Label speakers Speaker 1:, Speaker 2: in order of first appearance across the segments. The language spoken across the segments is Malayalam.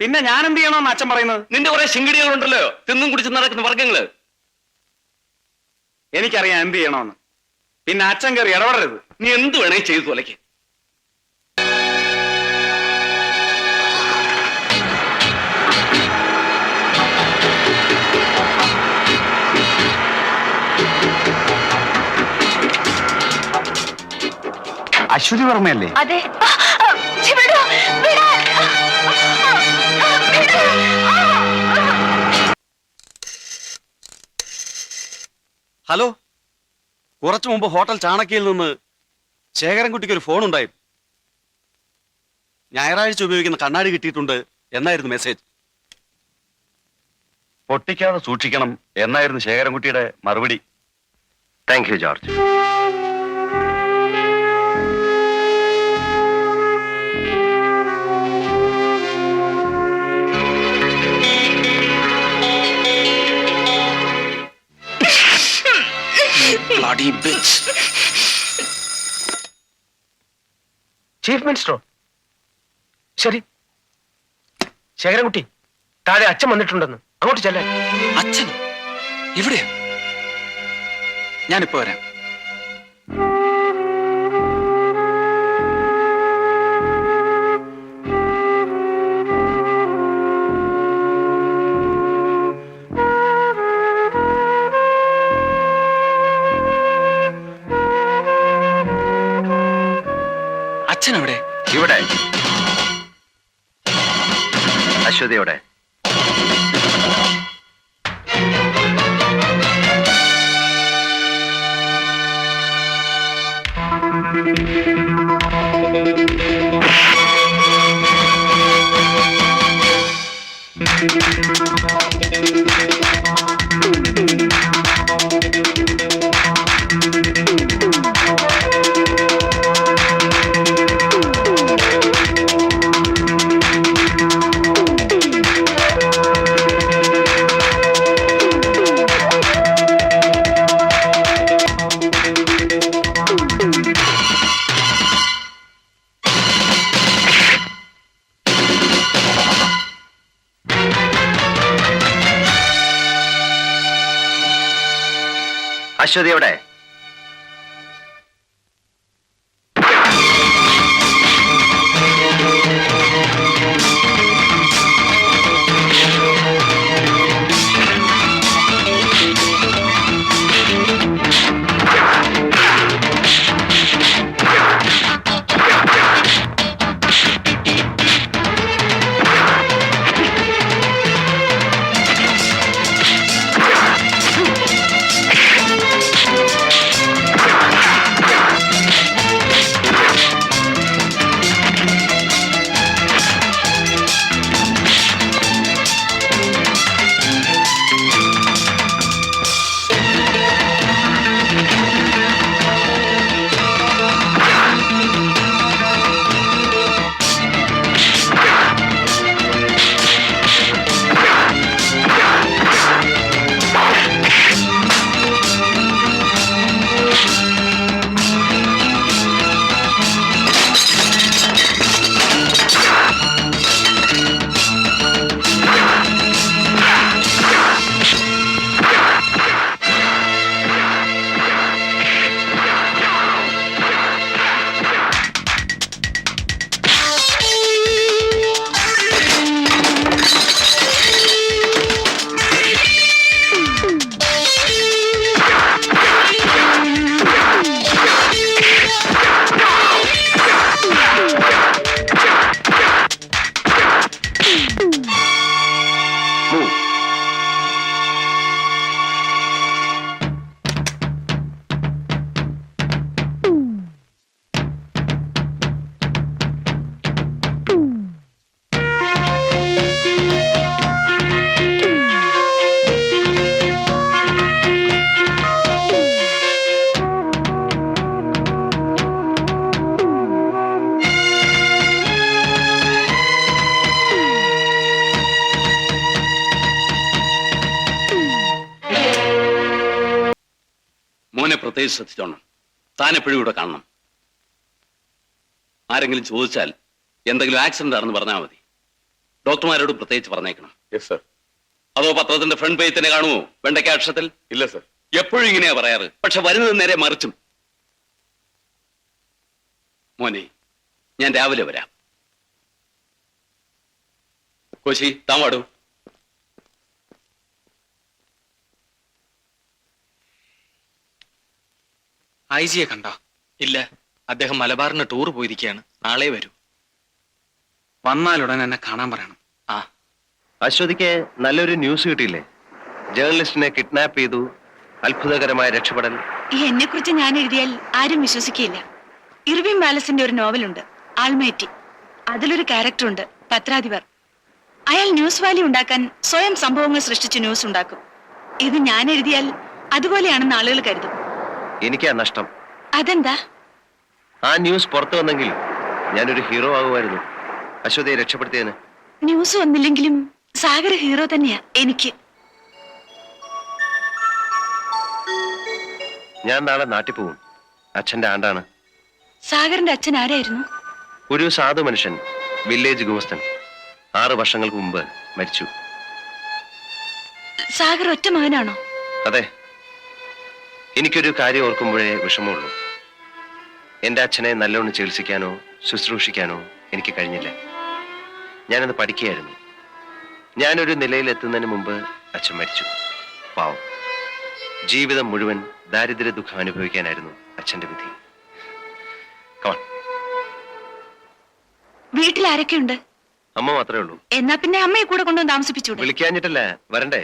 Speaker 1: പിന്നെ ഞാൻ എന്ത് ചെയ്യണമെന്ന് അച്ഛൻ പറയുന്നത്?
Speaker 2: നിന്റെ കുറെ ശിങ്കിടികളുണ്ടല്ലോ, തിന്നും കുടിച്ച് നടക്കുന്ന വർഗങ്ങള്.
Speaker 1: എനിക്കറിയാം എന്ത് ചെയ്യണമെന്ന്. പിന്നെ അച്ഛൻ കയറി ഇടപെടരുത്.
Speaker 2: നീ എന്ത് വേണേ ചെയ്തു തോലയ്ക്ക്.
Speaker 1: അശ്വതി വർമ്മയല്ലേ?
Speaker 3: അതെ.
Speaker 4: ഹലോ, കുറച്ചു മുമ്പ് ഹോട്ടൽ ചാണക്യയിൽ നിന്ന് ശേഖരൻകുട്ടിക്ക് ഒരു ഫോൺ ഉണ്ടായിരുന്നു. ഞായറാഴ്ച ഉപയോഗിക്കുന്ന കണ്ണാടി കിട്ടിയിട്ടുണ്ട് എന്നായിരുന്നു മെസ്സേജ്.
Speaker 5: പൊട്ടിക്കാതെ സൂക്ഷിക്കണം എന്നായിരുന്നു ശേഖരൻകുട്ടിയുടെ മറുപടി. Thank you George.
Speaker 6: ചീഫ് മിനിസ്റ്ററോ? ശരി ശേഖരൻകുട്ടി, താഴെ അച്ഛൻ വന്നിട്ടുണ്ടെന്ന്, അങ്ങോട്ട് ചെല്ലാൻ.
Speaker 1: അച്ഛൻ ഇവിടെയാ? ഞാനിപ്പോ വരാം. അച്ഛൻ എവിടെ?
Speaker 5: ഇവിടെ. അശ്വതിയോടെ. അശ്വതിയോടെ.
Speaker 2: പ്രത്യേകിച്ച് ശ്രദ്ധിച്ചോണം. താൻ എപ്പോഴും ഇവിടെ കാണണം. ആരെങ്കിലും ചോദിച്ചാൽ എന്തെങ്കിലും ആക്സിഡന്റ് ആണെന്ന് പറഞ്ഞാൽ മതി. ഡോക്ടർമാരോട് പ്രത്യേകിച്ച് പറഞ്ഞേക്കണം.
Speaker 1: Yes sir.
Speaker 2: അതോ പത്രത്തിന്റെ ഫ്രണ്ട് പേജ് തന്നെ കാണുമോ വെണ്ടയ്ക്ക അക്ഷരത്തിൽ?
Speaker 1: ഇല്ല സർ.
Speaker 2: എപ്പോഴും ഇങ്ങനെയാ പറയാറ്, പക്ഷെ വരുന്നത് നേരെ മറിച്ചും. മോനെ, ഞാൻ രാവിലെ വരാം. കോശി, താൻ വാടൂ.
Speaker 3: ഐ ജിയെ കണ്ടോ? ഇല്ല, അദ്ദേഹം മലബാറിന് ടൂർ പോയിരിക്കുകയാണ്. നാളെ വരൂ.
Speaker 1: വന്നാലുടൻ എന്നെ കാണാൻ പറയണം.
Speaker 3: ആ,
Speaker 7: അശ്വതിക്ക് നല്ലൊരു ന്യൂസ് കിട്ടിയില്ലേ? ജേർണലിസ്റ്റിനെ കിഡ്നാപ്പ് ചെയ്തു, അത്ഭുതകരമായ രക്ഷപ്പെടൽ.
Speaker 8: എന്നെ കുറിച്ച് ഞാൻ എഴുതിയാൽ ആരും വിശ്വസിക്കില്ല. ഇർവിൻ വാലസിന്റെ ഒരു നോവലുണ്ട്, ആൾമേറ്റി. അതിലൊരു ക്യാരക്ടറുണ്ട്, പത്രാധിപർ. അയാൾ ന്യൂസ് വാല്യൂ ഉണ്ടാക്കാൻ സ്വയം സംഭവങ്ങൾ സൃഷ്ടിച്ച് ന്യൂസ് ഉണ്ടാക്കും. ഇത് ഞാൻ എഴുതിയാൽ അതുപോലെയാണെന്ന് ആളുകൾ കരുതും.
Speaker 7: എനിക്കാ നഷ്ടം.
Speaker 8: അതെന്താ?
Speaker 7: ആ ന്യൂസ് പുറത്തു വന്നെങ്കിൽ ഞാനൊരു ഹീറോ ആകുമായിരുന്നു. അശ്വതിയെ രക്ഷപ്പെടുത്തിയതിന്.
Speaker 8: ന്യൂസ് വന്നില്ലെങ്കിലും സാഗർ ഹീറോ തന്നെയാ എനിക്ക്.
Speaker 7: ഞാൻ നാളെ നാട്ടിൽ പോകും. അച്ഛന്റെ ആണ്ടാണ്.
Speaker 8: സാഗറിന്റെ അച്ഛൻ ആരായിരുന്നു?
Speaker 7: ഒരു സാധു മനുഷ്യൻ, വില്ലേജ് ഗുമസ്തൻ. 6 വർഷങ്ങൾക്ക് മുമ്പ് മരിച്ചു.
Speaker 8: സാഗർ ഒറ്റ മകനാണോ?
Speaker 7: അതെ. എനിക്കൊരു കാര്യം ഓർക്കുമ്പോഴേ വിഷമമുള്ളൂ. എന്റെ അച്ഛനെ നല്ലോണം ചികിത്സിക്കാനോ ശുശ്രൂഷിക്കാനോ എനിക്ക് കഴിഞ്ഞില്ല. ഞാനത് പഠിക്കുകയായിരുന്നു. ഞാനൊരു നിലയിൽ എത്തുന്നതിന് മുമ്പ് അച്ഛൻ മരിച്ചു. പാവം. ജീവിതം മുഴുവൻ ദാരിദ്ര്യ ദുഃഖം അനുഭവിക്കാനായിരുന്നു അച്ഛന്റെ വിധി. കമാൺ.
Speaker 8: വീട്ടിൽ ആരൊക്കെയുണ്ട്?
Speaker 7: അമ്മ മാത്രമേ ഉള്ളൂ.
Speaker 8: എന്നാ പിന്നെ അമ്മയെ കൂടെ കൊണ്ടുവന്ന് താമസിപ്പിച്ചൂടെ?
Speaker 7: വിളിക്കാഞ്ഞിട്ടല്ല, വരണ്ടേ?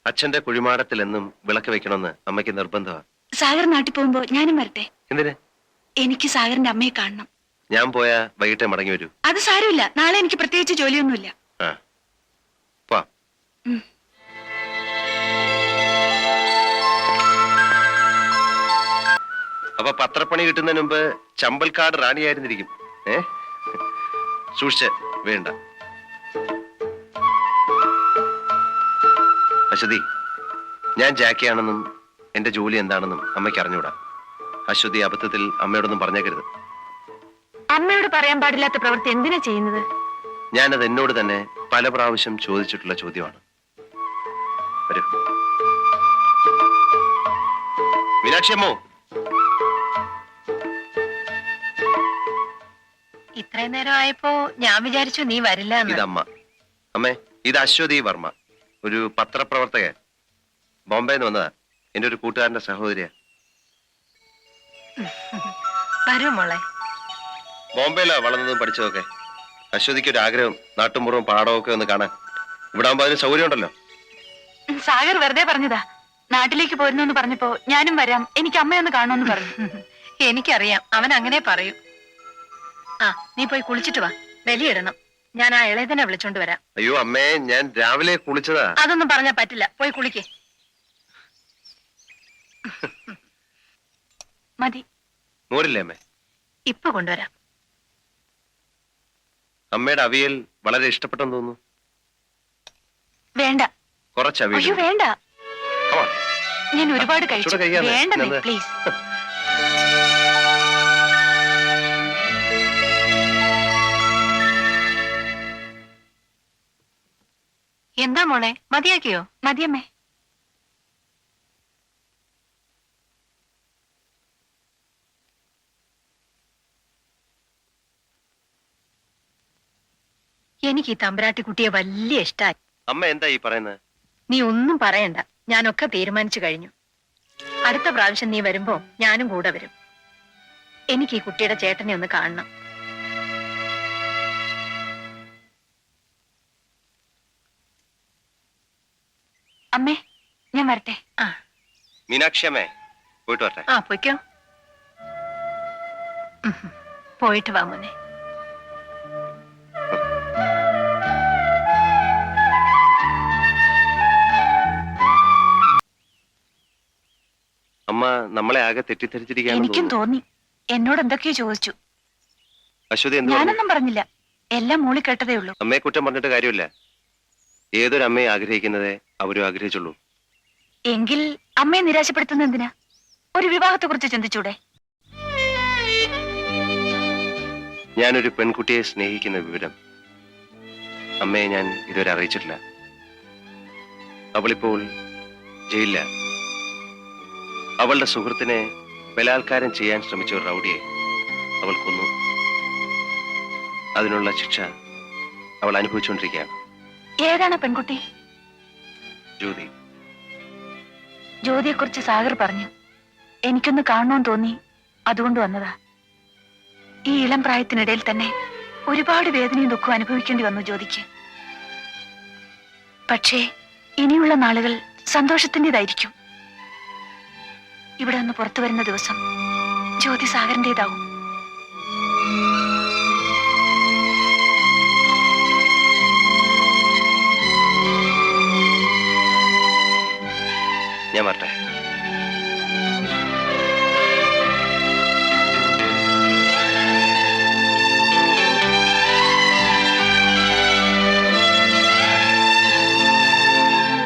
Speaker 7: അച്ഛന്റെ കുഴിമാടത്തിൽ എന്നും വിളക്ക് വെക്കണമെന്ന് അമ്മയ്ക്ക് നിർബന്ധമാണ്.
Speaker 8: സാഗർ നാട്ടിൽ പോകുമ്പോ ഞാനും വരട്ടെ?
Speaker 7: എന്തിന്?
Speaker 8: എനിക്ക് സാഗറിന്റെ അമ്മയെ കാണണം.
Speaker 7: ഞാൻ പോയാ വൈകിട്ടേ മടങ്ങി വരൂ.
Speaker 8: അത് സാരമില്ല, നാളെ എനിക്ക് പ്രത്യേകിച്ച് ജോലിയൊന്നുമില്ല.
Speaker 7: ആ, വാ.
Speaker 8: ഉം.
Speaker 7: അപ്പൊ പത്രപ്പണി കിട്ടുന്നതിന് മുമ്പ് ചമ്പൽക്കാട് റാണിയായിരുന്നിരിക്കും. സൂക്ഷിച്ച് വേണ്ട. അശ്വതി, ഞാൻ ജാക്കിയാണെന്നും എന്റെ ജോലി എന്താണെന്നും അമ്മയ്ക്ക് അറിഞ്ഞൂടാ. അശ്വതി അബദ്ധത്തിൽ അമ്മയോടൊന്നും പറഞ്ഞേക്കരുത്.
Speaker 8: അമ്മയോട് പറയാൻ പാടില്ലാത്ത പ്രവൃത്തി എന്തിനാ ചെയ്യുന്നത്?
Speaker 7: ഞാനത് എന്നോട് തന്നെ പല പ്രാവശ്യം ചോദിച്ചിട്ടുള്ള ചോദ്യമാണ്. വരൂ. മീനാക്ഷി അമ്മോ.
Speaker 8: ഇത്രയും നേരം ആയപ്പോ ഞാൻ വിചാരിച്ചു നീ വരില്ല.
Speaker 7: ഇതമ്മ. അമ്മേ, ഇത് അശ്വതി വർമ്മ, ഒരു പത്രപ്രവർത്തകൻ. ബോംബെന്ന് വന്നതാ. എന്റെ ഒരു കൂട്ടുകാരന്റെ സഹോദരിയാ.
Speaker 8: വരൂ മോളെ.
Speaker 7: ബോംബെയിലാ വളർന്നതും പഠിച്ചതൊക്കെ. അശ്വതിക്ക് ഒരു ആഗ്രഹം, നാട്ടുമ്പുറവും പാടവും ഒക്കെ ഒന്ന് കാണാൻ. ഇവിടെ ആകുമ്പോ അതിന് സൗകര്യം ഉണ്ടല്ലോ.
Speaker 8: സാഗർ വെറുതെ പറഞ്ഞതാ. നാട്ടിലേക്ക് പോരുന്നു പറഞ്ഞപ്പോ ഞാനും വരാം, എനിക്ക് അമ്മയൊന്ന് കാണുമെന്ന് പറഞ്ഞു. എനിക്കറിയാം, അവൻ അങ്ങനെ പറയൂ. ആ, നീ പോയി കുളിച്ചിട്ട് വാ, ബലിയിടണം. ഞാൻ ആ ഇളയതിനെ വിളിച്ചോണ്ട് വരാം.
Speaker 7: അയ്യോ അമ്മേ, ഞാൻ രാവിലെ കുളിച്ചതാ.
Speaker 8: അതൊന്നും പറഞ്ഞാ പറ്റില്ല, പോയി കുളിക്കേ. മതി.
Speaker 7: മോരില്ലേ അമ്മേ?
Speaker 8: ഇപ്പൊ കൊണ്ടുവരാം.
Speaker 7: അമ്മയുടെ അവിയൽ വളരെ ഇഷ്ടപ്പെട്ടെന്ന് തോന്നുന്നു.
Speaker 8: വേണ്ട.
Speaker 7: കുറച്ച്
Speaker 8: അയ്യോ
Speaker 7: അവിയൽ.
Speaker 8: വേണ്ട,
Speaker 7: Come on.
Speaker 8: ഞാൻ ഒരുപാട് കഴിച്ചു.
Speaker 7: ചൂട് കഴിക്കാതെ.
Speaker 8: വേണ്ട
Speaker 7: എന്താ?
Speaker 8: പ്ലീസ്. എന്താ മോളെ, മതിയാക്കിയോ? മതിയമ്മേ. എനിക്ക് ഈ തമ്പുരാട്ടിക്കുട്ടിയെ വലിയ ഇഷ്ടായി.
Speaker 7: അമ്മ എന്താ ഈ പറയുന്നത്?
Speaker 8: നീ ഒന്നും പറയണ്ട, ഞാനൊക്കെ തീരുമാനിച്ചു കഴിഞ്ഞു. അടുത്ത പ്രാവശ്യം നീ വരുമ്പോ ഞാനും കൂടെ വരും. എനിക്ക് ഈ കുട്ടിയുടെ ചേട്ടനെ ഒന്ന് കാണണം. അമ്മേ, ഞാൻ വരട്ടെ. ആ
Speaker 7: മീനാക്ഷി അമ്മേ, പോയിട്ട് വരട്ടെ.
Speaker 8: ആ പോയിക്കോ. പോയിട്ട് വാ മോനെ.
Speaker 7: അമ്മ നമ്മളെ ആകെ തെറ്റിദ്ധരിച്ചിരിക്കുകയാണെന്ന്
Speaker 8: എനിക്കും
Speaker 7: തോന്നുന്നു.
Speaker 8: തോന്നി. എന്നോട് എന്തൊക്കെയോ ചോദിച്ചു.
Speaker 7: അശ്വതി എന്ത് പറഞ്ഞു?
Speaker 8: ഞാനൊന്നും പറഞ്ഞില്ല, എല്ലാം മൂളി കേട്ടതേ ഉള്ളൂ.
Speaker 7: അമ്മയെ കുറ്റം പറഞ്ഞിട്ട് കാര്യമില്ല. ഏതൊരു അമ്മയെ ആഗ്രഹിക്കുന്നതേ അവരും ആഗ്രഹിച്ചുള്ളൂ.
Speaker 8: എങ്കിൽ അമ്മയെ നിരാശപ്പെടുത്തുന്ന എന്തിനാ? ഒരു വിവാഹത്തെ കുറിച്ച് ചിന്തിച്ചൂടെ?
Speaker 7: ഞാനൊരു പെൺകുട്ടിയെ സ്നേഹിക്കുന്ന വിവരം അമ്മയെ ഞാൻ ഇതുവരെ അറിയിച്ചിട്ടില്ല. അവളിപ്പോൾ ജയിലില്ല. അവളുടെ സുഹൃത്തിനെ ബലാത്കാരം ചെയ്യാൻ ശ്രമിച്ച ഒരു റൗഡിയെ അവൾ കൊന്നു. അതിനുള്ള ശിക്ഷ അവൾ അനുഭവിച്ചുകൊണ്ടിരിക്കുകയാണ്.
Speaker 8: ഏതാണ് പെൺകുട്ടി?
Speaker 7: ജ്യോതി.
Speaker 8: ജ്യോതിയെക്കുറിച്ച് സാഗർ പറഞ്ഞു. എനിക്കൊന്ന് കാണണമെന്ന് തോന്നി, അതുകൊണ്ട് വന്നതാ. ഈ ഇളം പ്രായത്തിനിടയിൽ തന്നെ ഒരുപാട് വേദനയും ദുഃഖവും അനുഭവിക്കേണ്ടി വന്നു ജ്യോതിക്ക്. പക്ഷേ ഇനിയുള്ള നാളുകൾ സന്തോഷത്തിൻ്റെതായിരിക്കും. ഇവിടെ നിന്ന് പുറത്തു വരുന്ന ദിവസം ജ്യോതി സാഗറിൻ്റെതാവും.
Speaker 7: ഞാൻ വരട്ടെ.